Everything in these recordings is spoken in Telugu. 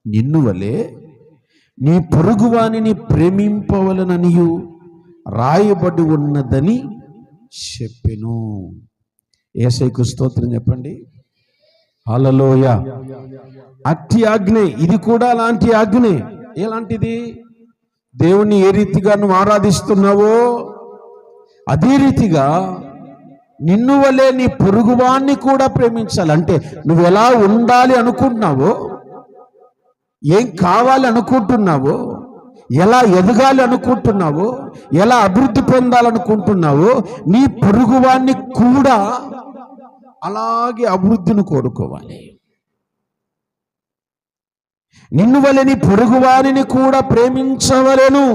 నిన్ను వలె నీ పొరుగువానిని ప్రేమింపవలననియు రాయబడి ఉన్నదని చెప్పెను. యేసయ్యకు స్తోత్రం చెప్పండి. హల్లెలూయా. అట్టి ఆజ్ఞే, ఇది కూడా అలాంటి ఆజ్ఞే. ఎలాంటిది? దేవుణ్ణి ఏ రీతిగా నువ్వు ఆరాధిస్తున్నావో అదే రీతిగా నిన్ను వలె నీ పొరుగువాన్ని కూడా ప్రేమించాలి. అంటే నువ్వు ఎలా ఉండాలి అనుకుంటున్నావో, ఏం కావాలి అనుకుంటున్నావో, ఎలా ఎదగాలి అనుకుంటున్నావో, ఎలా అభివృద్ధి పొందాలనుకుంటున్నావో, నీ పొరుగువాన్ని కూడా అలాగే అభివృద్ధిని కోరుకోవాలి. నిన్ను వలె నీ పొరుగువారిని కూడా ప్రేమించవలెను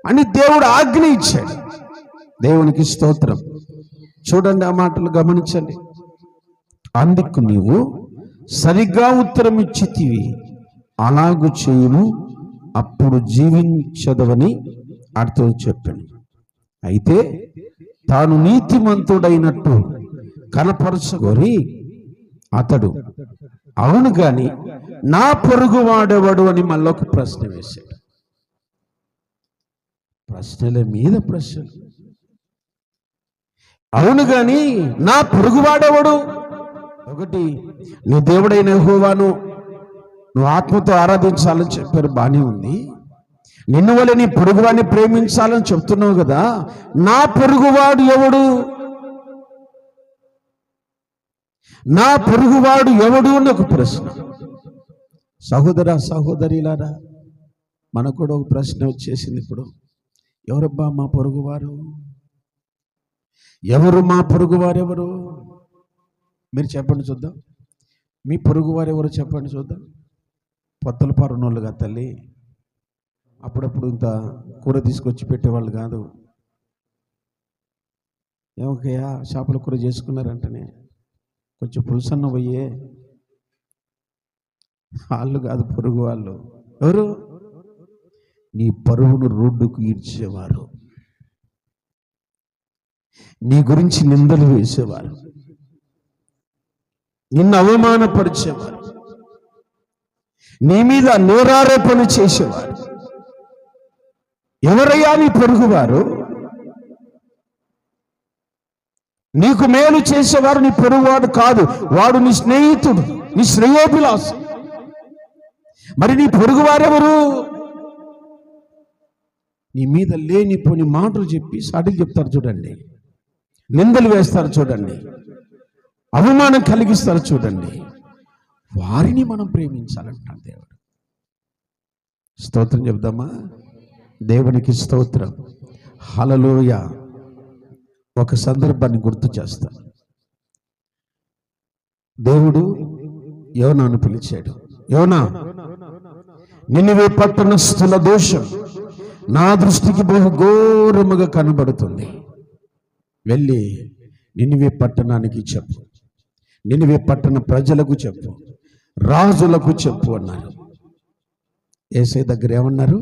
అని దేవుడు ఆజ్ఞ ఇచ్చాడు. దేవునికి స్తోత్రం. చూడండి, ఆ మాటలు గమనించండి. అందుకు నీవు సరిగ్గా ఉత్తరం ఇచ్చితివి, అలాగు చేయుము, అప్పుడు జీవించదవని అర్థం చెప్పాను. అయితే తాను నీతిమంతుడైనట్టు కనపరచుకొని అతడు అవును గాని నా పొరుగు వాడెవడు అని మళ్ళొక ప్రశ్న వేశాడు. ప్రశ్నల మీద ప్రశ్నలు. అవును గాని నా పొరుగువాడెవడు? ఒకటి, నీ దేవుడైన యెహోవాను నువ్వు ఆత్మతో ఆరాధించాలని చెప్పారు, బానే ఉంది. నిన్ను వలె నీ పొరుగువాడిని ప్రేమించాలని చెప్తున్నావు కదా, నా పొరుగువాడు ఎవడు? నా పొరుగువాడు ఎవడు అని ఒక ప్రశ్న. సహోదర సహోదరిలారా, మనకు కూడా ఒక ప్రశ్న వచ్చేసింది ఇప్పుడు. ఎవరబ్బా మా పొరుగువారు? ఎవరు మా పొరుగువారు? ఎవరు? మీరు చెప్పండి చూద్దాం. మీ పొరుగువారు ఎవరు చెప్పండి చూద్దాం. పొత్తల పారునోళ్ళుగా తల్లి, అప్పుడప్పుడు ఇంత కూర తీసుకొచ్చి పెట్టేవాళ్ళు కాదు. ఏమకయ్యా చేపల కూర చేసుకున్నారంటనే కొంచెం పులుసన్న పోయే, వాళ్ళు కాదు పొరుగు వాళ్ళు. ఎవరు? నీ పరువును రోడ్డుకు ఈడ్చేవారు, నీ గురించి నిందలు వేసేవారు, నిన్ను అవమానపరిచేవారు, నీ మీద నేరారోపణ చేసేవారు. ఎవరయ్యా నీ పొరుగువారు? నీకు మేలు చేసేవారు నీ పొరుగువాడు కాదు, వాడు నీ స్నేహితుడు, నీ శ్రేయోభిలాషి. మరి నీ పొరుగువారెవరు? నీ మీద లేనిపోని మాటలు చెప్పి సాటిలు చెప్తారు చూడండి, నిందలు వేస్తారు చూడండి, అవమానం కలిగిస్తారు చూడండి. వారిని మనం ప్రేమించాలంటాడు దేవుడు. స్తోత్రం చెప్దామా? దేవునికి స్తోత్రం. హల్లెలూయా. ఒక సందర్భాన్ని గుర్తు చేస్తాను. దేవుడు యోనాను పిలిచాడు. యోనా, నినివే పట్టణస్థుల దోషం నా దృష్టికి బహు ఘోరముగా కనబడుతుంది. వెళ్ళి నినివే పట్టణానికి చెప్పు, నినివే పట్టణ ప్రజలకు చెప్పు, రాజులకు చెప్పు అన్నారు. యేసయ్య దగ్గర ఏమన్నారు?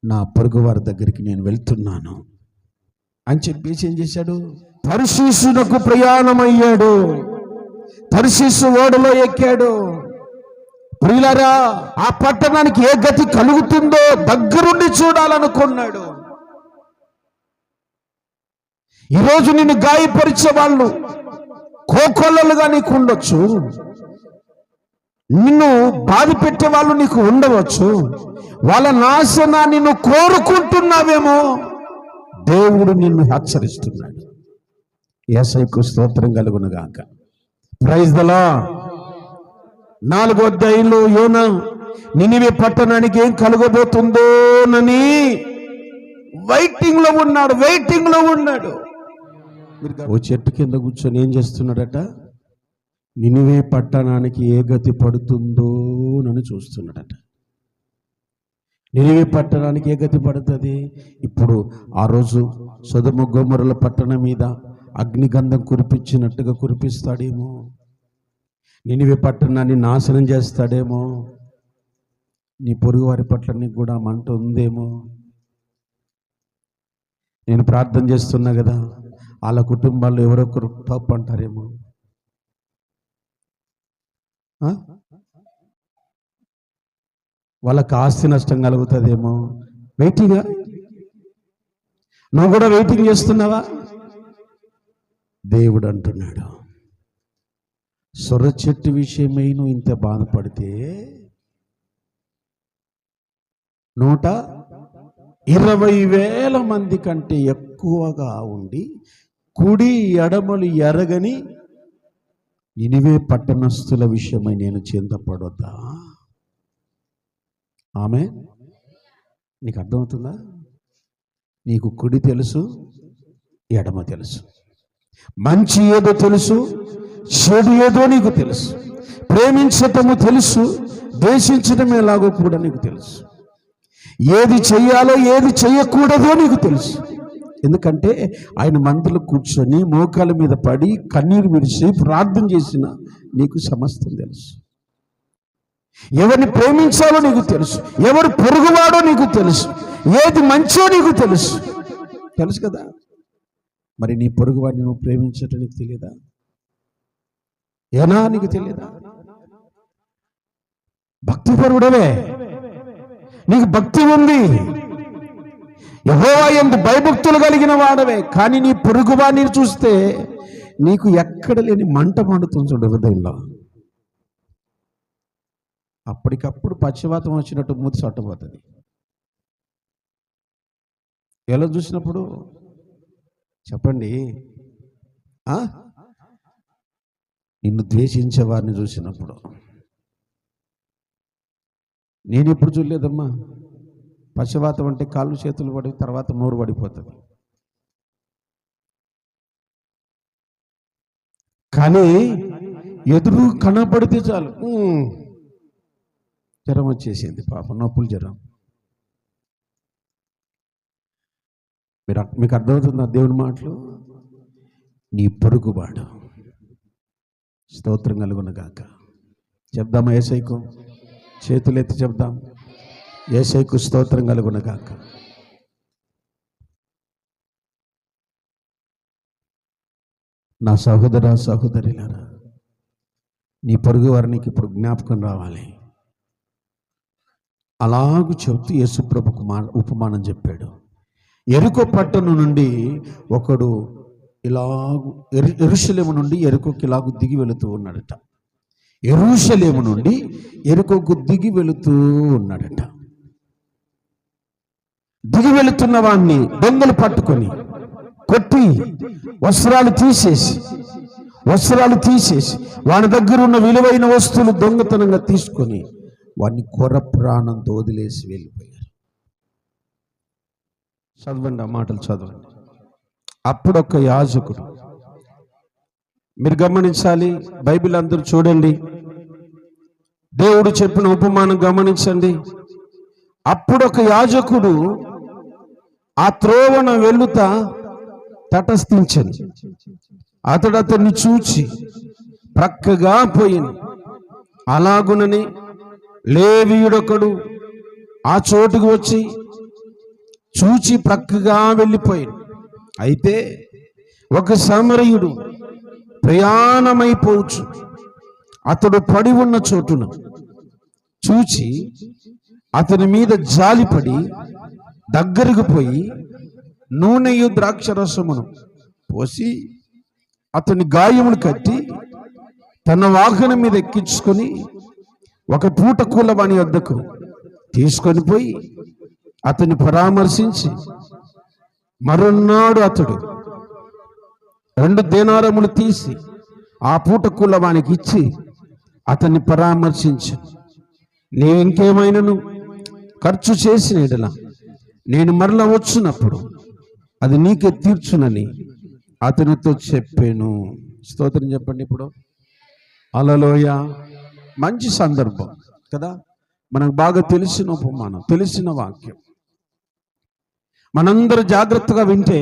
నా పొరుగువారి దగ్గరికి నేను వెళ్తున్నాను అని చెప్పేసి ఏం చేశాడు? తర్షీషునకు ప్రయాణమయ్యాడు. తర్షీషు ఓడలో ఎక్కాడు. ప్రియులారా, ఆ పట్టణానికి ఏ గతి కలుగుతుందో దగ్గరుండి చూడాలనుకున్నాడు. ఈరోజు నిన్ను గాయపరిచే వాళ్ళు కోకొల్లలుగా నీకు ఉండొచ్చు, నిన్ను బాధ పెట్టే వాళ్ళు నీకు ఉండవచ్చు. వాళ్ళ నాశనాన్ని నువ్వు కోరుకుంటున్నావేమో. దేవుడు నిన్ను హెచ్చరిస్తున్నాడు. యేసయ్యకు స్తోత్రం కలుగును గాక. Praise the Lord. 4వ అధ్యాయంలో యోనా నినివే పట్టణానికి ఏం కలగబోతుందోనని వెయిటింగ్ లో ఉన్నాడు. ఓ చెట్టు కింద కూర్చొని ఏం చేస్తున్నాడట? నినివే పట్టణానికి ఏ గతి పడుతుందో అని చూస్తున్నాడట. నినివే పట్టణానికి ఏ గతి పడుతుంది? ఇప్పుడు ఆ రోజు సొదొమ గొమొర్రా పట్టణం మీద అగ్నిగంధం కురిపించినట్టుగా కురిపిస్తాడేమో. నినివే పట్టణాన్ని నాశనం చేస్తాడేమో. నీ పొరుగు వారి పట్ల నీకు కూడా మంట ఉందేమో. నేను ప్రార్థన చేస్తున్నా కదా, వాళ్ళ కుటుంబాల్లో ఎవరొకరు తప్పు అంటారేమో. వాళ్ళకి ఆస్తి నష్టం కలుగుతుందేమో. వెయిటింగా? నువ్వు కూడా వెయిటింగ్ చేస్తున్నావా? దేవుడు అంటున్నాడు, సొర చెట్టు విషయమై నువ్వు ఇంత బాధపడితే 120,000 మంది కంటే ఎక్కువగా ఉండి కుడి ఎడమలు ఎరగని నినివే పట్టణస్థుల విషయమై నేను చింతపడొద్దా? ఆమె నీకు అర్థమవుతుందా? నీకు కుడి తెలుసు, ఎడమ తెలుసు, మంచి ఏదో తెలుసు, చెడు ఏదో నీకు తెలుసు, ప్రేమించటము తెలుసు, ద్వేషించటం ఎలాగో కూడా నీకు తెలుసు, ఏది చెయ్యాలో ఏది చెయ్యకూడదో నీకు తెలుసు. ఎందుకంటే ఆయన మందిలో కూర్చొని మోకాల మీద పడి కన్నీరు విడిచి ప్రార్థన చేసిన నీకు సమస్తం తెలుసు. ఎవరిని ప్రేమించాలో నీకు తెలుసు, ఎవరు పొరుగువాడో నీకు తెలుసు, ఏది మంచో నీకు తెలుసు. తెలుసు కదా? మరి నీ పొరుగువాడిని నువ్వు ప్రేమించటం నీకు తెలియదా? ఏనా నీకు తెలియదా? భక్తిపరుడవే, నీకు భక్తి ఉంది, యెహోవా యందు భయభక్తులు కలిగిన వాడవే. కానీ నీ పొరుగువాడిని చూస్తే నీకు ఎక్కడ లేని మంట మండుతుంది చూడు హృదయంలో. అప్పటికప్పుడు పక్షవాతం వచ్చినట్టు మూతి సొట్టబోతుంది. ఎలా చూసినప్పుడు చెప్పండి? నిన్ను ద్వేషించే వారిని చూసినప్పుడు. నేను ఎప్పుడు చూడలేదమ్మా. పక్షవాతం అంటే కాళ్ళు చేతులు పడి తర్వాత నోరు పడిపోతుంది. కానీ ఎదురు కనపడితే చాలు జ్వరం వచ్చేసింది, పాపం నొప్పులు జ్వరం. మీకు అర్థమవుతుందా దేవుని మాటలు? నీ పొరుగువాడు. స్తోత్రం కలుగునగాక. చెప్దామా యేసయ్యకు? చేతులెత్తి చెప్దాం, యేసయ్యకు స్తోత్రం కలుగునగాక. నా సహోదర సహోదరులారా, నీ పొరుగు వారికి ఇప్పుడు జ్ఞాపకం రావాలి. అలాగూ చెప్తూ యేసుప్రభుకు ఉపమానం చెప్పాడు. యెరికో పట్టణం నుండి ఒకడు ఇలాగు యెరూషలేము నుండి యెరికోకి ఇలాగు దిగి వెళుతూ ఉన్నాడట. యెరూషలేము నుండి యెరికోకు దిగి వెళుతూ ఉన్నాడట. దిగి వెళుతున్న వాడిని దొంగలు పట్టుకొని కొట్టి వస్త్రాలు తీసేసి వాని దగ్గర ఉన్న విలువైన వస్తువులు దొంగతనంగా తీసుకొని వాడిని కొర ప్రాణంతో వదిలేసి వెళ్ళిపోయారు. చదవండి, ఆ మాటలు చదవండి. అప్పుడు ఒక యాజకుడు, మీరు గమనించాలి, బైబిల్ అందరూ చూడండి, దేవుడు చెప్పిన ఉపమానం గమనించండి. అప్పుడు ఒక యాజకుడు ఆ త్రోవన వెళ్లుతా తటస్థించను. అతడు అతన్ని చూచి ప్రక్కగా పోయింది. అలాగునని లేవీయుడొకడు ఆ చోటుకు వచ్చి చూచి ప్రక్కగా వెళ్ళిపోయాడు. అయితే ఒక సమరయుడు ప్రయాణమైపోవచ్చు అతడు పడి ఉన్న చోటును చూచి అతని మీద జాలిపడి దగ్గరకు పోయి నూనెయు ద్రాక్షరసమును పోసి అతని గాయములు కట్టి తన వాహనం మీద ఎక్కించుకొని ఒక పూట కూలవాని వద్దకు తీసుకొని పోయి అతన్ని పరామర్శించి మరునాడు అతడు 2 దేనారములు తీసి ఆ పూట కూలవానికి ఇచ్చి అతన్ని పరామర్శించి, నేను ఇంకేమైనాను ఖర్చు చేసిన యెడల నేను మరలా వచ్చినప్పుడు అది నీకే తీర్చునని అతనితో చెప్పాను. స్తోత్రం చెప్పండి. ఇప్పుడు హల్లెలూయా. మంచి సందర్భం కదా, మనకు బాగా తెలిసిన ఉపమానం, తెలిసిన వాక్యం. మనందరూ జాగ్రత్తగా వింటే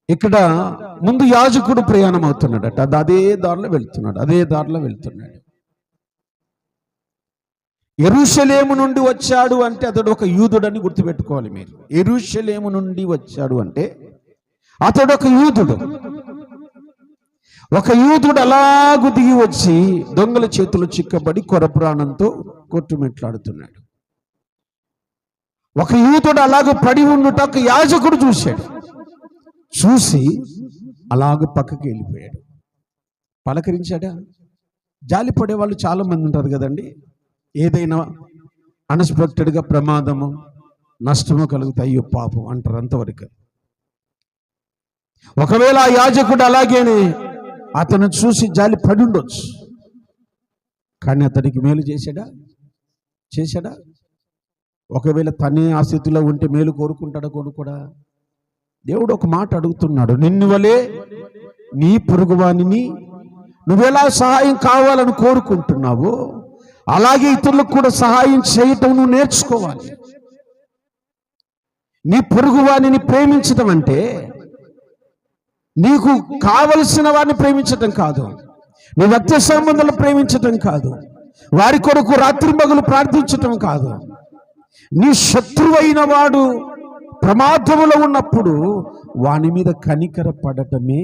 ఇక్కడ ముందు యాజకుడు ప్రయాణం అవుతున్నాడట. అదే దారిలో వెళ్తున్నాడు. యెరూషలేము నుండి వచ్చాడు అంటే అతడు ఒక యూదుడని గుర్తుపెట్టుకోవాలి మీరు. యెరూషలేము నుండి వచ్చాడు అంటే అతడు ఒక యూదుడు. అలాగు దిగి వచ్చి దొంగల చేతులు చిక్కబడి కొర ప్రాణంతో కొట్టుమిట్లాడుతున్నాడు. ఒక యూదుడు అలాగ పడి ఉండుట ఒక యాజకుడు చూశాడు. చూసి అలాగ పక్కకి వెళ్ళిపోయాడు. పలకరించాడా? జాలి పడే వాళ్ళు చాలా మంది ఉంటారు కదండి. ఏదైనా అన్ఎక్స్పెక్టెడ్గా ప్రమాదము నష్టము కలుగుతాయి, అయ్యో పాపం అంటారు, అంతవరకు. ఒకవేళ ఆ యాజకుడు అలాగేనే అతను చూసి జాలి పడి ఉండొచ్చు, కానీ అతనికి మేలు చేశాడా? ఒకవేళ తనే ఆ స్థితిలో ఉంటే మేలు కోరుకుంటాడా? కొడుకుడా? దేవుడు ఒక మాట అడుగుతున్నాడు, నిన్ను వలే నీ పొరుగువానిని నువ్వెలా సహాయం కావాలని కోరుకుంటున్నావో అలాగే ఇతరులకు కూడా సహాయం చేయటం నువ్వు నేర్చుకోవాలి. నీ పొరుగువానిని ప్రేమించటం అంటే నీకు కావలసిన వారిని ప్రేమించటం కాదు, నీ రక్త సంబంధాలను ప్రేమించటం కాదు, వారి కొరకు రాత్రింబగలు ప్రార్థించటం కాదు. నీ శత్రువైన వాడు ప్రమాదములో ఉన్నప్పుడు వాని మీద కనికర పడటమే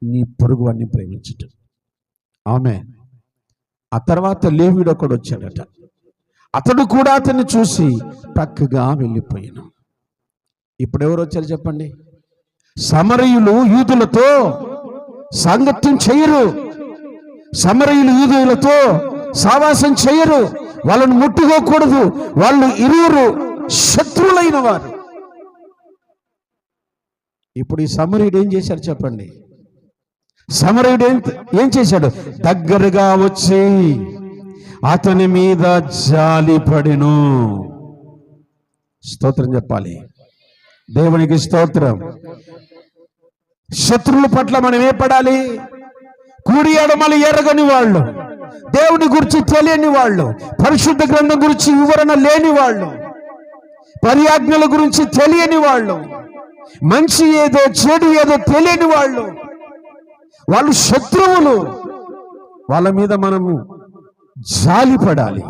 నీ పొరుగువాన్ని ప్రేమించటం. ఆమె ఆ తర్వాత లేవీడు ఒకడు వచ్చాడట. అతడు కూడా అతన్ని చూసి పక్కగా వెళ్ళిపోయాను. ఇప్పుడు ఎవరు వచ్చారు చెప్పండి? సమరయులు యూదులతో సాంగత్యం చేయరు, సమరయులు యూదులతో సావాసం చేయరు, వాళ్ళను ముట్టుకోకూడదు, వాళ్ళు ఇరువురు శత్రువులైన వారు. ఇప్పుడు ఈ సమరయుడు ఏం చేశాడు చెప్పండి? సమరయుడు ఏం చేశాడు? దగ్గరగా వచ్చి అతని మీద జాలిపడెను. స్తోత్రం చెప్పాలి, దేవునికి స్తోత్రం. శత్రువుల పట్ల మనం ఏ పడాలి? కూడి ఎడమలు ఎరగని వాళ్ళు, దేవుని గురించి తెలియని వాళ్ళు, పరిశుద్ధ గ్రంథం గురించి వివరణ లేని వాళ్ళు, పర్యాజ్ఞల గురించి తెలియని వాళ్ళు, మంచి ఏదో చెడు ఏదో తెలియని వాళ్ళు శత్రువులు. వాళ్ళ మీద మనము జాలిపడాలి.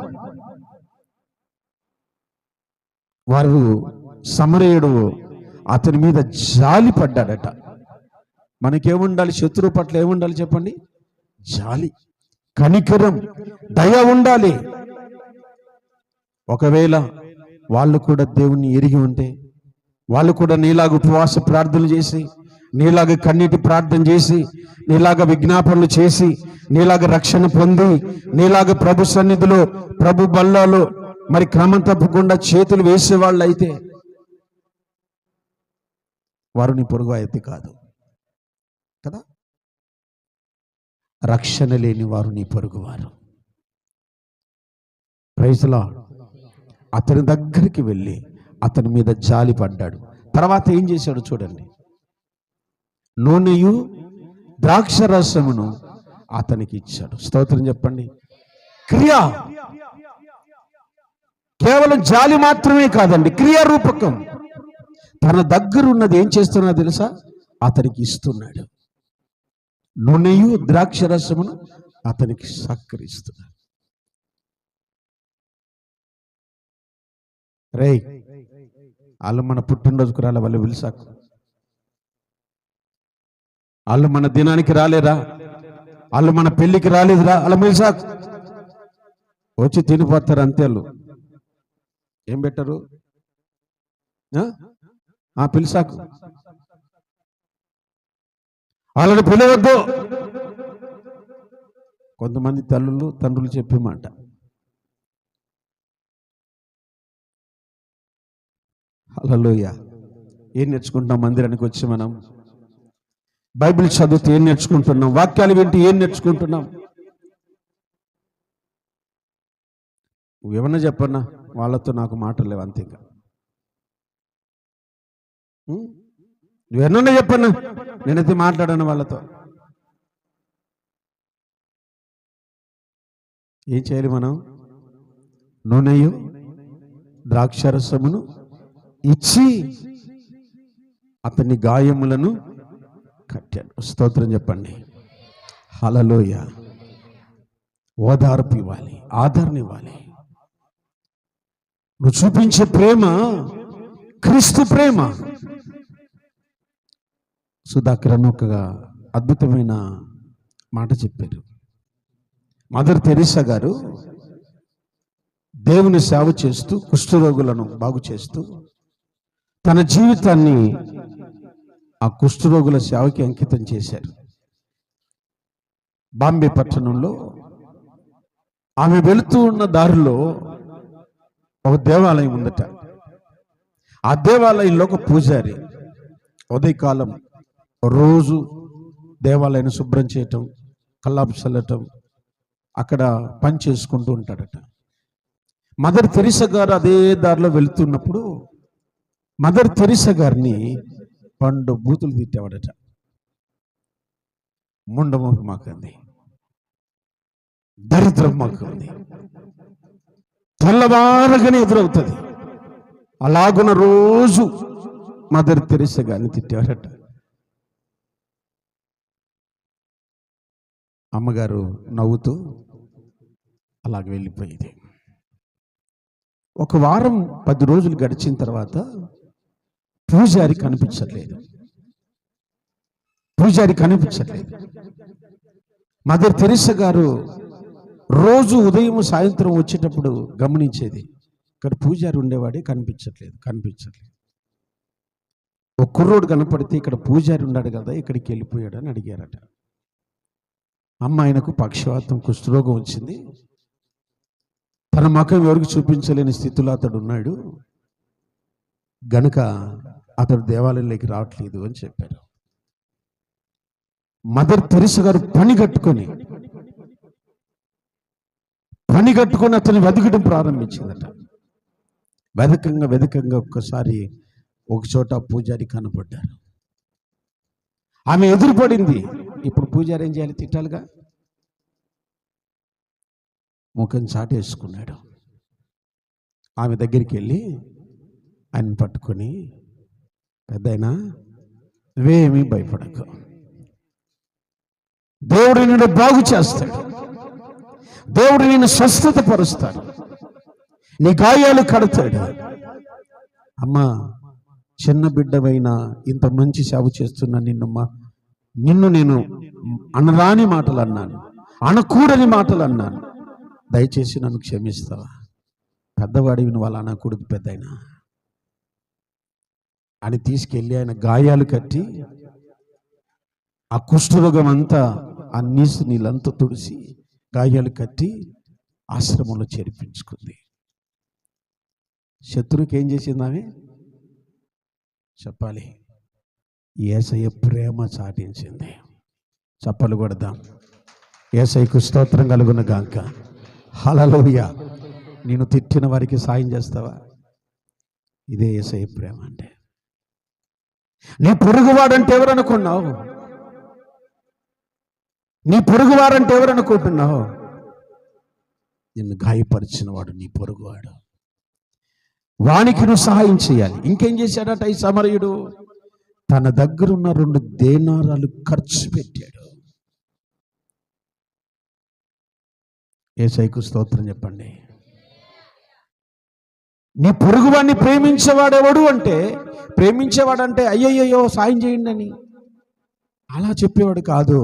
వారు సమరయుడు అతని మీద జాలి పడ్డాడట. మనకేముండాలి? శత్రువు పట్ల ఏముండాలి చెప్పండి? జాలి, కనికరం, దయ ఉండాలి. ఒకవేళ వాళ్ళు కూడా దేవుణ్ణి ఎరిగి ఉంటే, వాళ్ళు కూడా నీలాగా ఉపవాస ప్రార్థనలు చేసి, నీలాగా కన్నీటి ప్రార్థన చేసి, నీలాగా విజ్ఞాపనలు చేసి, నీలాగా రక్షణ పొంది, నీలాగా ప్రభు సన్నిధిలో ప్రభు బల్లలో మరి క్రమం తప్పకుండా చేతులు వేసేవాళ్ళు అయితే వారు నీ పొరుగు అయితే కాదు కదా. రక్షణ లేని వారు నీ పొరుగువారు. Praise lord. అతని దగ్గరికి వెళ్ళి అతని మీద జాలి పడ్డాడు. తర్వాత ఏం చేశాడు చూడండి. నూనెయు ద్రాక్ష రసమును అతనికి ఇచ్చాడు. స్తోత్రం చెప్పండి. క్రియ కేవలం జాలి మాత్రమే కాదండి, క్రియారూపకం. తన దగ్గర ఉన్నది ఏం చేస్తున్నా తెలుసా? అతనికి ఇస్తున్నాడు. నూనెయు ద్రాక్ష రసమును అతనికి సత్కరిస్తున్నాడు. రేయ్, వాళ్ళు మన పుట్టినరోజుకు రాలే, వాళ్ళు పిలిచాకు. వాళ్ళు మన దినానికి రాలేరా, వాళ్ళు మన పెళ్లికి రాలేదురా, వాళ్ళ పిలిచాకు. వచ్చి తినిపోతారు అంతే. వాళ్ళు ఏం పెట్టరు? పిలిచాకు. వాళ్ళని పిలవద్దు. కొంతమంది తల్లులు తండ్రులు చెప్పే మాట. హల్లెలూయా. ఏం నేర్చుకుంటాం మందిరానికి వచ్చి? మనం బైబిల్ చదివితే ఏం నేర్చుకుంటున్నాం? వాక్యాలు వింటే ఏం నేర్చుకుంటున్నాం? నువ్వేమన్నా చెప్పన్నా, వాళ్ళతో నాకు మాటలు లేవు అంతే. నువ్వెన్నా చెప్పన్నా, నేనైతే మాట్లాడాను వాళ్ళతో. ఏం చేయాలి మనం? నూనెయు ద్రాక్షరసమును ఇచ్చి అతని గాయములను కట్టాడు. స్తోత్రం చెప్పండి. హల్లెలూయా. ఓదార్పు ఇవ్వాలి, ఆదరణ ఇవ్వాలి. నువ్వు చూపించే ప్రేమ క్రీస్తు ప్రేమ. సుధాకర్ అని ఒక అద్భుతమైన మాట చెప్పారు. మదర్ తెరీసా గారు దేవుని సేవ చేస్తూ కుష్ఠరోగులను బాగు చేస్తూ తన జీవితాన్ని ఆ కుష్ఠరోగుల సేవకి అంకితం చేశారు. బాంబే పట్టణంలో ఆమె వెళుతూ ఉన్న దారిలో ఒక దేవాలయం ఉందట. ఆ దేవాలయంలో ఒక పూజారి ఉదయకాలం రోజు దేవాలయాన్ని శుభ్రం చేయటం, కల్లాపు చల్లటం, అక్కడ పని చేసుకుంటూ ఉంటాడట. మదర్ తెరిసా గారు అదే దారిలో వెళుతున్నప్పుడు మదర్ తెరిసా గారిని పండు బూతులు తిట్టేవాడట. ముండమోపి మాకుంది, దరిద్రం మాకుంది, తెల్లవారగానే ఎదురవుతుంది. అలాగున రోజు మదర్ తెరిసా గారిని తిట్టేవాడట. అమ్మగారు నవ్వుతూ అలాగ వెళ్ళిపోయేది. ఒక వారం 10 రోజులు గడిచిన తర్వాత పూజారి కనిపించట్లేదు. మదర్ తెరిసా గారు రోజు ఉదయం సాయంత్రం వచ్చేటప్పుడు గమనించేది, ఇక్కడ పూజారి ఉండేవాడే కనిపించట్లేదు. ఒక కుర్రోడు కనపడితే ఇక్కడ పూజారి ఉన్నాడు కదా, ఇక్కడికి వెళ్ళిపోయాడు అని అడిగారట. అమ్మాయినకు పక్షవాతం, కుష్ఠరోగం వచ్చింది. తన ముఖం ఎవరికి చూపించలేని స్థితిలో అతడు ఉన్నాడు గనుక అతడు దేవాలయంలోకి రావట్లేదు అని చెప్పారు. మదర్ తెరిసా గారు పని కట్టుకొని అతన్ని వెతకడం ప్రారంభించిందట. వెదకంగా ఒక్కసారి ఒక చోట పూజారి కనపడ్డారు. ఆమె ఎదురుపడింది. ఇప్పుడు పూజారి ఏం చేయాలి? తిట్టాలిగా. ముఖం చాటేసుకున్నాడు. ఆమె దగ్గరికి వెళ్ళి ఆయన పట్టుకొని, పెద్దయినా నువ్వేమీ భయపడకు, దేవుడు నిన్ను బాగు చేస్తాడు, దేవుడు నిన్ను స్వస్థత పరుస్తాడు, నీ గాయాలు కడతాడు. అమ్మా, చిన్న బిడ్డవైనా ఇంత మంచి సేవ చేస్తున్నా నిన్ను నేను అనరాని మాటలు అన్నాను, అనకూడని మాటలు అన్నాను, దయచేసి నన్ను క్షమిస్తావా? పెద్దవాడివి నువ్వు అలా అనకూడదు పెద్దయినా అని తీసుకెళ్ళి ఆయన గాయాలు కట్టి ఆ కుష్ఠరోగం అంతా ఆ నీళ్ళంతా తుడిసి గాయాలు కట్టి ఆశ్రమంలో చేర్పించుకుంది. శత్రువుకి ఏం చేసింది ఆమె? చెప్పాలి, యేసయ్య ప్రేమ చాటించింది. చప్పలు కొడదాం. యేసయ్యకు స్తోత్రం కలుగున గాక. హల్లెలూయా. నేను తిట్టిన వారికి సాయం చేస్తావా? ఇదే యేసయ్య ప్రేమ అంటే. నీ పొరుగువాడంటే ఎవరనుకున్నావు? నిన్ను గాయపరిచిన వాడు నీ పొరుగువాడు. వానికి నువ్వు సహాయం చేయాలి. ఇంకేం చేశాడట ఈ సమరయుడు? తన దగ్గరున్న 2 దేనారాలు ఖర్చు పెట్టాడు. యేసయ్యకు స్తోత్రం చెప్పండి. నీ పొరుగువాడిని ప్రేమించేవాడంటే అయ్యయ్యో సాయం చేయండి అని అలా చెప్పేవాడు కాదు.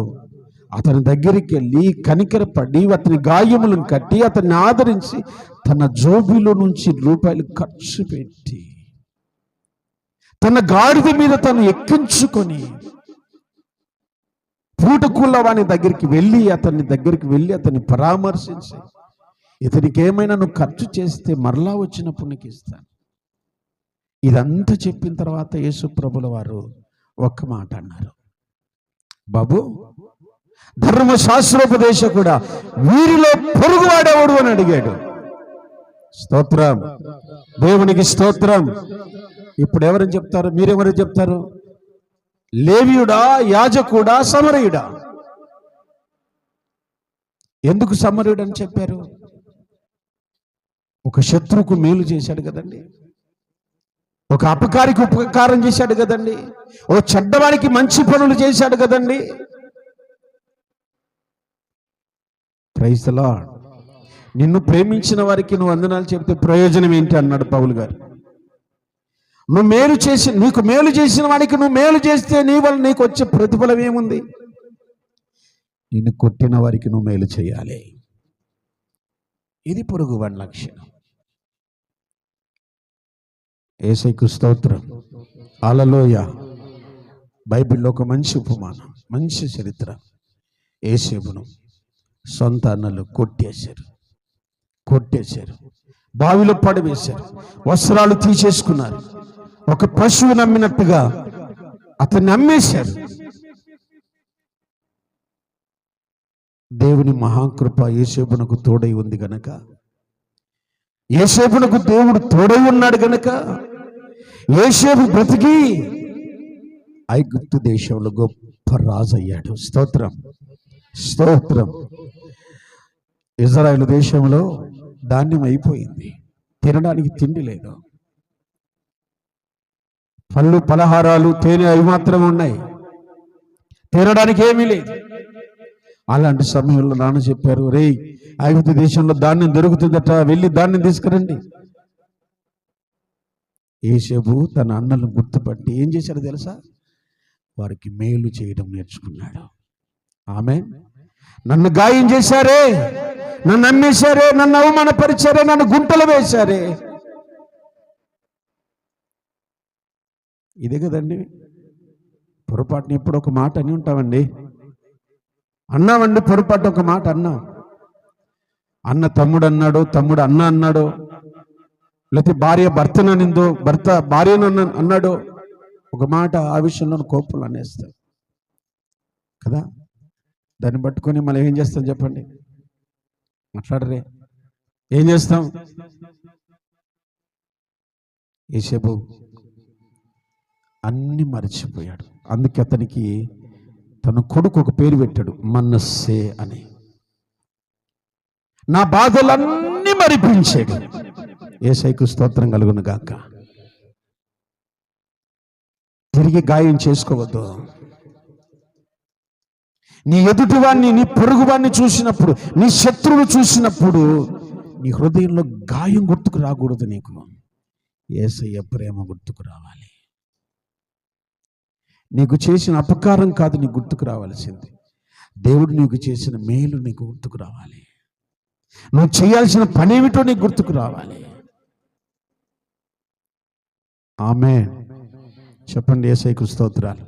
అతని దగ్గరికి వెళ్ళి కనికరపడి అతని గాయములను కట్టి అతన్ని ఆదరించి తన జోబిలో నుంచి రూపాయలు ఖర్చు పెట్టి తన గాడిద మీద తను ఎక్కించుకొని పూటకూళ్ళ వాని దగ్గరికి వెళ్ళి అతన్ని పరామర్శించి, ఇతనికి ఏమైనా నువ్వు ఖర్చు చేస్తే మరలా వచ్చినప్పుడు నీకు ఇస్తాను. ఇదంతా చెప్పిన తర్వాత యేసు ప్రభుల వారు ఒక్క మాట అన్నారు, బాబు, ధర్మశాస్త్రోపదేశకుడా, వీరిలో పొరుగువాడెవడు అని అడిగాడు. స్తోత్రం, దేవునికి స్తోత్రం. ఇప్పుడు ఎవరని చెప్తారు? మీరెవరు చెప్తారు? లేవీయుడా, యాజకుడా, సమరయుడా? ఎందుకు సమరయుడు అని చెప్పారు? ఒక శత్రువుకు మేలు చేశాడు కదండి, ఒక అపకారికి ఉపకారం చేశాడు కదండి, ఓ చెడ్డవారికి మంచి పనులు చేశాడు కదండి. Praise the Lord. నిన్ను ప్రేమించిన వారికి నువ్వు వందనాలు చెప్తే ప్రయోజనం ఏంటి అన్నాడు పౌలు గారు. నీకు మేలు చేసిన వాడికి నువ్వు మేలు చేస్తే నీ వల్ల నీకు వచ్చే ప్రతిఫలం ఏముంది? నిన్ను కొట్టిన వారికి నువ్వు మేలు చేయాలి. ఇది పొరుగువాడి లక్షణం. యేసయ్యకు స్తోత్రం. హల్లెలూయా. బైబిల్లో ఒక మంచి ఉపమానం, మంచి చరిత్ర. యేసేపును సొంత అన్నలు కొట్టేశారు, బావిలో పడవేశారు, వస్త్రాలు తీసేసుకున్నారు. ఒక పశువు నమ్మినట్టుగా అతన్ని అమ్మేశారు. దేవుని మహాకృప యేసేపునకు తోడై ఉంది గనక, యేసేపునకు దేవుడు తోడై ఉన్నాడు గనక యేసేపు బ్రతికి ఐగుప్తు దేశంలో గొప్ప రాజు అయ్యాడు. స్తోత్రం, స్తోత్రం. ఇజ్రాయేలు దేశంలో ధాన్యం అయిపోయింది, తినడానికి తిండి లేదు. పళ్ళు పలహారాలు తేనె అవి మాత్రం ఉన్నాయి, తినడానికి ఏమీ లేదు. అలాంటి సమయంలో నాన్న చెప్పారు, రే ఐగుప్తు దేశంలో ధాన్యం దొరుకుతుందట, వెళ్ళి ధాన్యం తీసుకురండి. యేసేపు తన అన్నలను గుర్తుపట్టి ఏం చేశాడో తెలుసా? వారికి మేలు చేయడం నేర్చుకున్నాడు. ఆమేన్. నన్ను గాయం చేశారే, నన్ను అమ్మేశారే, నన్ను అవమానపరిచారే, నన్ను గుంటలు వేశారే. ఇదే కదండి పొరపాటుని. ఎప్పుడు ఒక మాట అని ఉంటామండి, అన్నామండి, పొరపాటు ఒక మాట అన్నాం. అన్న తమ్ముడు అన్నాడు, తమ్ముడు అన్న అన్నాడు, లేకపోతే భార్య భర్తను అనిందో, భర్త భార్యను అన్నాడు. ఒక మాట ఆ విషయంలో కోపంలో అనేస్తాం కదా. దాన్ని పట్టుకొని మనం ఏం చేస్తాం చెప్పండి? మాట్లాడరే, ఏం చేస్తాం? యేసేపు అన్ని మర్చిపోయాడు. అందుకే అతనికి తన కొడుకు ఒక పేరు పెట్టాడు, మనస్సే అని. నా బాధలన్నీ మరిపించాడు. యేసయ్యకు స్తోత్రం కలుగును గాక. తిరిగి గాయం చేసుకోవద్దు. నీ ఎదుటివాడిని, నీ పొరుగువాడిని చూసినప్పుడు, నీ శత్రువును చూసినప్పుడు నీ హృదయంలో గాయం గుర్తుకు రాకూడదు. నీకు యేసయ్య ప్రేమ గుర్తుకు రావాలి. నీకు చేసిన అపకారం కాదు నీకు గుర్తుకు రావాల్సింది, దేవుడు నీకు చేసిన మేలు నీకు గుర్తుకు రావాలి. నువ్వు చేయాల్సిన పని ఏమిటో నీకు గుర్తుకు రావాలి. ఆమేన్. చెప్పండి, యేసయ్యకు స్తోత్రాలు.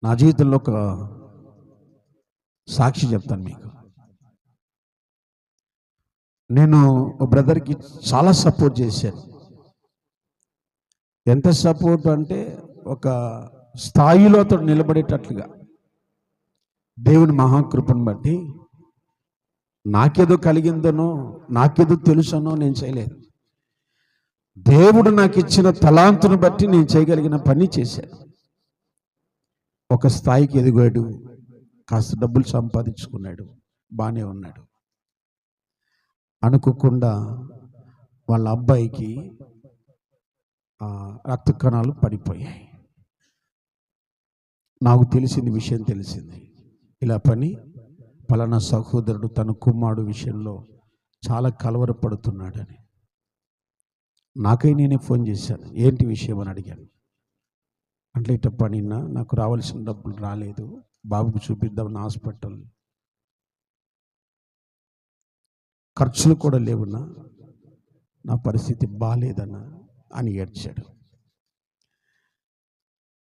నా జీవితంలో ఒక సాక్షి చెప్తాను మీకు. నేను ఒక బ్రదర్కి చాలా సపోర్ట్ చేశాను. ఎంత సపోర్ట్ అంటే ఒక స్థాయిలో అతడు నిలబడేటట్లుగా. దేవుని మహాకృపను బట్టి నాకేదో కలిగిందనో, నాకేదో తెలుసనో నేను చేయలేదు. దేవుడు నాకు ఇచ్చిన తలాంతును బట్టి నేను చేయగలిగిన పని చేశాను. ఒక స్థాయికి ఎదిగాడు, కాస్త డబ్బులు సంపాదించుకున్నాడు, బాగానే ఉన్నాడు. అనుకోకుండా వాళ్ళ అబ్బాయికి రక్త కణాలు పడిపోయాయి. నాకు తెలిసింది, విషయం తెలిసింది, ఇలా పని పలానా సహోదరుడు తన కుమారుడు విషయంలో చాలా కలవరపడుతున్నాడని. నాకై నేనే ఫోన్ చేశాను, ఏంటి విషయం అని అడిగాను. అంటే ఇట్ట పనినా, నాకు రావాల్సిన డబ్బులు రాలేదు, బాబుకు చూపిద్దామని హాస్పిటల్ ఖర్చులు కూడా లేవున్నా, నా పరిస్థితి బాగాలేదన్నా అని ఏడ్చాడు.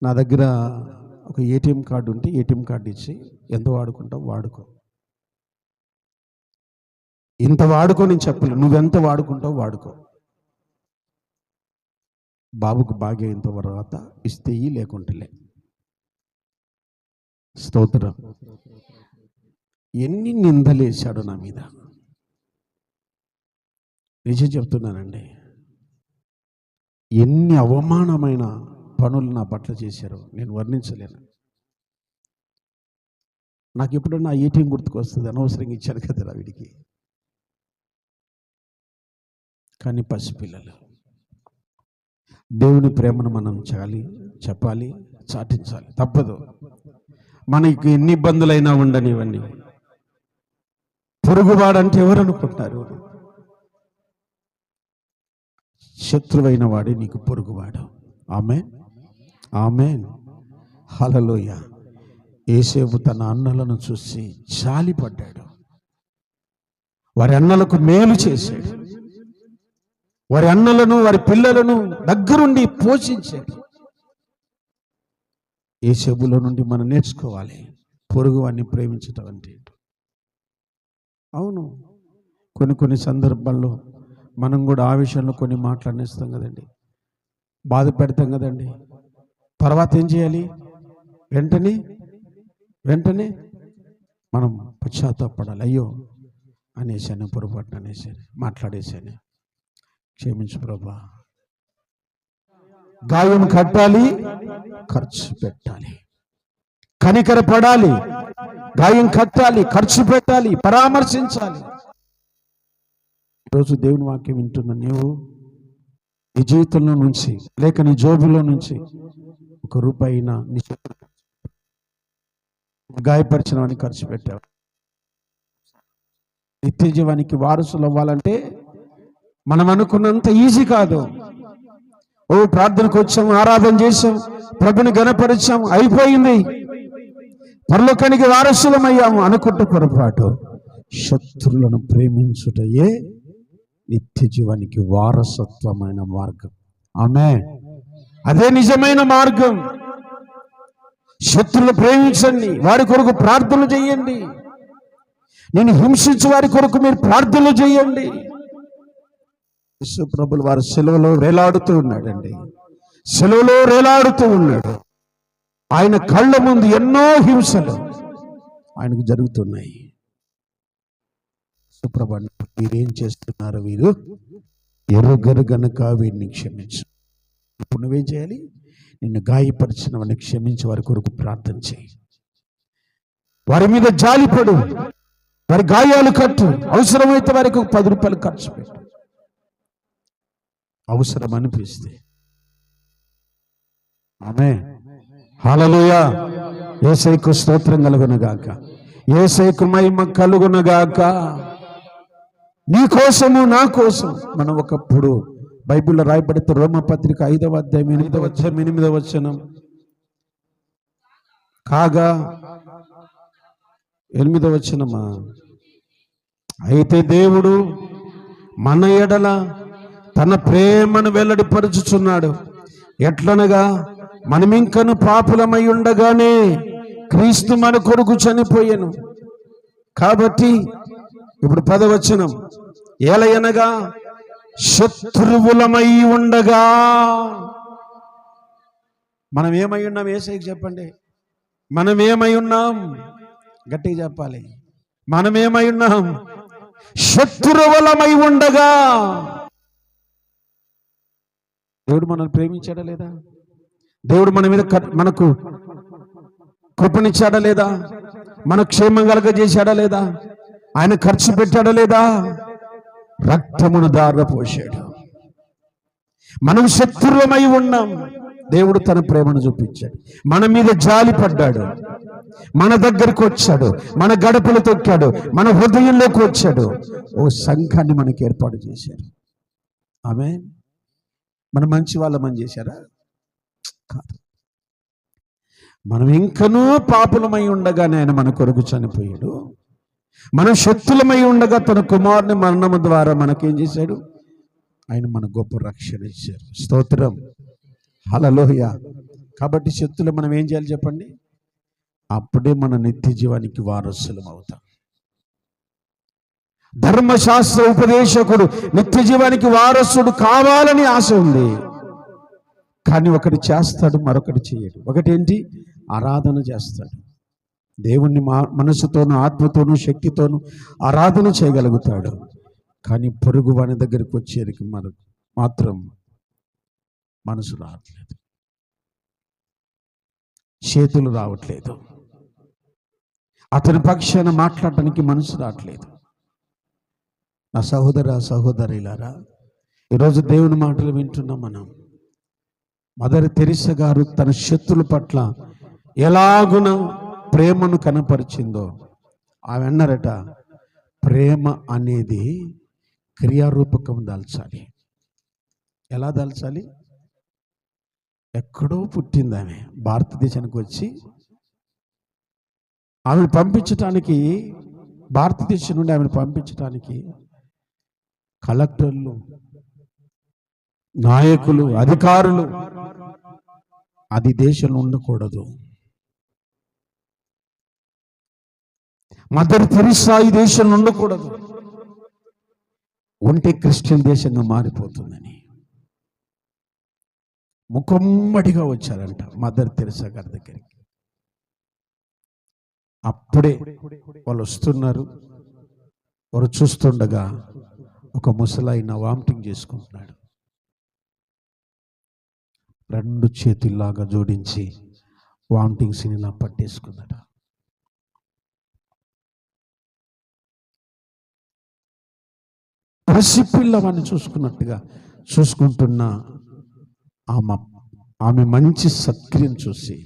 నా దగ్గర ఒక ఏటీఎం కార్డు ఉంటే ఏటీఎం కార్డు ఇచ్చి ఎంత వాడుకుంటావు వాడుకో, ఇంత వాడుకో నేను చెప్పలేదు, నువ్వెంత వాడుకుంటావు వాడుకో, బాబుకు బాగా అయిన తర్వాత ఇస్తే లేకుంటలే. స్తోత్రం. ఎన్ని నిందలేశాడు నా మీద, నిజం చెప్తున్నానండి. ఎన్ని అవమానమైన పనులు నా పట్ల చేశారో నేను వర్ణించలేను. నాకు ఎప్పుడన్నా ఏటీఎం గుర్తుకు వస్తుంది, అనవసరంగా ఇచ్చాను కదా వీడికి. కానీ పసిపిల్లలు, దేవుని ప్రేమను మనం చెప్పాలి, చాటించాలి, తప్పదు. మనకి ఎన్ని ఇబ్బందులైనా ఉండనివ్వండి. పొరుగువాడంటే ఎవరు అనుకుంటారు? శత్రువైన వాడే నీకు పొరుగువాడు. ఆమేన్, ఆమేన్, హల్లెలూయా. యేసేపు తన అన్నలను చూసి జాలిపడ్డాడు, వారి అన్నలకు మేలు చేశాడు, వారి అన్నలను వారి పిల్లలను దగ్గరుండి పోషించాడు. యోసేపులో నుండి మనం నేర్చుకోవాలి పొరుగు వారిని ప్రేమించటం అంటే. అవును, కొన్ని సందర్భాల్లో మనం కూడా ఆ విషయంలో కొన్ని మాట్లాడేస్తాం కదండి, బాధ పెడతాం కదండి. తర్వాత ఏం చేయాలి? వెంటనే మనం పశ్చాత్తాపడాలి. అయ్యో అనేసాను, పొరపాటున అనేసాను, మాట్లాడేశాను, క్షమించు ప్రభా. గాయం కట్టాలి, ఖర్చు పెట్టాలి, కనికరపడాలి, గాయం కట్టాలి, ఖర్చు పెట్టాలి, పరామర్శించాలి. ఈరోజు దేవుని వాక్యం వింటున్న నీవు నీ జీవితంలో నుంచి లేక నీ జోబులో నుంచి ₹1 నీ గాయపరిచిన వాడిని ఖర్చు పెట్టావు. నిత్య జీవానికి వారసులు అవ్వాలంటే మనం అనుకున్నంత ఈజీ కాదు. ప్రార్థనకు వచ్చాం, ఆరాధన చేశాం, ప్రభుని గణపరిచాం, అయిపోయింది, పరలోకానికి వారసులమయ్యాము అనుకుంటే పొరపాటు. శత్రువులను ప్రేమించుటయే నిత్య జీవానికి వారసత్వమైన మార్గం. ఆమేన్. అదే నిజమైన మార్గం. శత్రువులు ప్రేమించండి, వారి కొరకు ప్రార్థనలు చేయండి. నేను హింసించు వారి కొరకు మీరు ప్రార్థనలు చేయండి. యేసు ప్రభులు వారు సెలవులో వేలాడుతూ ఉన్నాడండి, సెలవులో వేలాడుతూ ఉన్నాడు. ఆయన కళ్ళ ముందు ఎన్నో హింసలు ఆయనకు జరుగుతున్నాయి. సుప్రభ, వీరేం చేస్తున్నారు, వీరు ఎరుగరు గనుక వీరిని క్షమించు. ఇప్పుడు నువ్వేం చేయాలి? నిన్ను గాయపరిచిన వారిని క్షమించి వారి కొరకు ప్రార్థన చేయి. వారి మీద జాలిపడు, వారి గాయాలు కట్టు, అవసరమైతే వారికి ₹10 ఖర్చు పెట్టు, అవసరం అనిపిస్తే. ఆమేన్. హల్లెలూయా. యేసయ్యకు స్తోత్రం కలుగునుగాక, యేసయ్యకు మహిమ కలుగునుగాక. నీ కోసము నా కోసం. మనం ఒకప్పుడు బైబిల్లో రాయబడితే రోమపత్రిక 5వ అధ్యాయం 8వ వచనం కాగా 8వ వచనమా, అయితే దేవుడు మన ఎడల తన ప్రేమను వెల్లడిపరుచుచున్నాడు. ఎట్లనగా మనమింకను పాపులమై ఉండగానే క్రీస్తు మన కొరకు చనిపోయెను. కాబట్టి ఇప్పుడు 10వ వచనం, ఏలయనగా శత్రువులమై ఉండగా. మనం ఏమై ఉన్నాం? యేసయ్యకి చెప్పండి, మనం ఏమై ఉన్నాం? గట్టిగా చెప్పాలి. మనం ఏమై ఉన్నాం? శత్రువులమై ఉండగా. దేవుడు మనల్ని ప్రేమించాడా లేదా? దేవుడు మన మీద మనకు కృపనిచ్చాడా లేదా? మన క్షేమం కలగజేశాడా లేదా? ఆయన ఖర్చు పెట్టాడా లేదా? రక్తమును ధారపోశాడు. మనం శత్రువులమై ఉన్నాం, దేవుడు తన ప్రేమను చూపించాడు, మన మీద జాలి పడ్డాడు, మన దగ్గరికి వచ్చాడు, మన గడపలు తొక్కాడు, మన హృదయంలోకి వచ్చాడు, ఓ సంఘాన్ని మనకి ఏర్పాటు చేశాడు. ఆమేన్. మనం మంచి వాళ్ళమని చేశారా? కాదు. మనం ఇంకనూ పాపులమై ఉండగానే ఆయన మన కొరకు చనిపోయాడు. మనం శత్రులమై ఉండగా తన కుమారుని మరణము ద్వారా మనకేం చేశాడు? ఆయన మన గొప్ప రక్షణ ఇచ్చారు. స్తోత్రం. హల్లెలూయా. కాబట్టి శత్రులు మనం ఏం చేయాలి చెప్పండి? అప్పుడే మన నిత్య జీవానికి వారసులం అవుతాం. ధర్మశాస్త్ర ఉపదేశకుడు నిత్య జీవానికి వారసుడు కావాలని ఆశ ఉంది, కానీ ఒకటి చేస్తాడు, మరొకటి చేయడు. ఒకటేంటి? ఆరాధన చేస్తాడు. దేవుణ్ణి మనసుతోనూ ఆత్మతోనూ శక్తితోనూ ఆరాధన చేయగలుగుతాడు, కానీ పొరుగు వాని దగ్గరికి వచ్చేరికి మాత్రం మనసు రావట్లేదు, చేతులు రావట్లేదు, అతని పక్షాన మాట్లాడటానికి మనసు రావట్లేదు. నా సహోదరులారా, ఈరోజు దేవుని మాటలు వింటున్నాం మనం. మదర్ తెరిసా గారు తన శత్రుల పట్ల ఎలాగున ప్రేమను కనపరిచిందో ఆమె అన్నారట, ప్రేమ అనేది క్రియారూపకం దాల్చాలి. ఎలా దాల్చాలి? ఎక్కడో పుట్టింది ఆమె, భారతదేశానికి వచ్చి ఆమెను పంపించటానికి, భారతదేశం నుండి ఆమెను పంపించటానికి కలెక్టర్లు, నాయకులు, అధికారులు అది దేశంలో ఉండకూడదు. మదర్ తెరిసా ఈ దేశంలో ఉండకూడదు. ఉంటే క్రిస్టియన్ దేశంగా మారిపోతుందని ముఖమ్మడిగా వచ్చారంట మదర్ తెరిసా గారి దగ్గరికి. అప్పుడే వాళ్ళు వస్తున్నారు. వారు చూస్తుండగా ఒక ముసలాయన వామిటింగ్ చేసుకుంటున్నాడు. రెండు చేతుల్లాగా జోడించి వామిటింగ్స్ ఇలా పట్టేసుకున్నాడు. పసిపిల్లవాడిని చూసుకున్నట్టుగా చూసుకుంటున్న ఆమె మంచి సక్రియం చూసి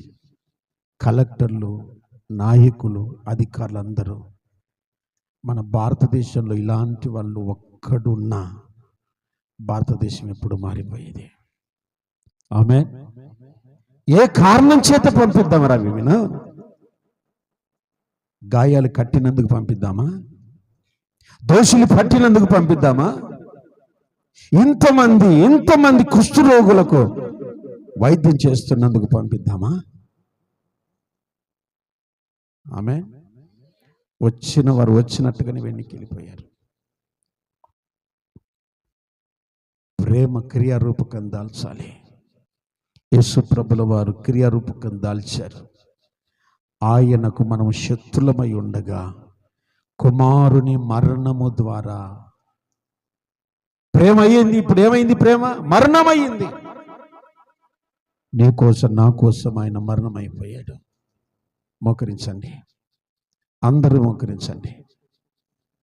కలెక్టర్లు, నాయకులు, అధికారులు అందరూ మన భారతదేశంలో ఇలాంటి వాళ్ళు ఒక్కడున్నా భారతదేశం ఎప్పుడు మారిపోయేది. ఆమె ఏ కారణం చేత పంపిద్దామరా? వినా గాయాలు కట్టినందుకు పంపిద్దామా? దోషులు పట్టినందుకు పంపిద్దామా? ఇంతమంది కుష్ఠరోగులకు వైద్యం చేస్తున్నందుకు పంపిద్దామా? ఆమె వచ్చిన వారు వచ్చినట్టుగానే వెనక్కి వెళ్ళిపోయారు. ప్రేమ క్రియారూపకం దాల్చాలి. యేసు ప్రభుల వారు క్రియారూపకం దాల్చారు. ఆయనకు మనం శత్రులమై ఉండగా కుమారుని మరణము ద్వారా ప్రేమ అయ్యింది. ఇప్పుడు ఏమైంది? ప్రేమ మరణమైంది. నీ కోసం, నా కోసం ఆయన మరణమైపోయాడు. మోకరించండి, అందరూ మోకరించండి.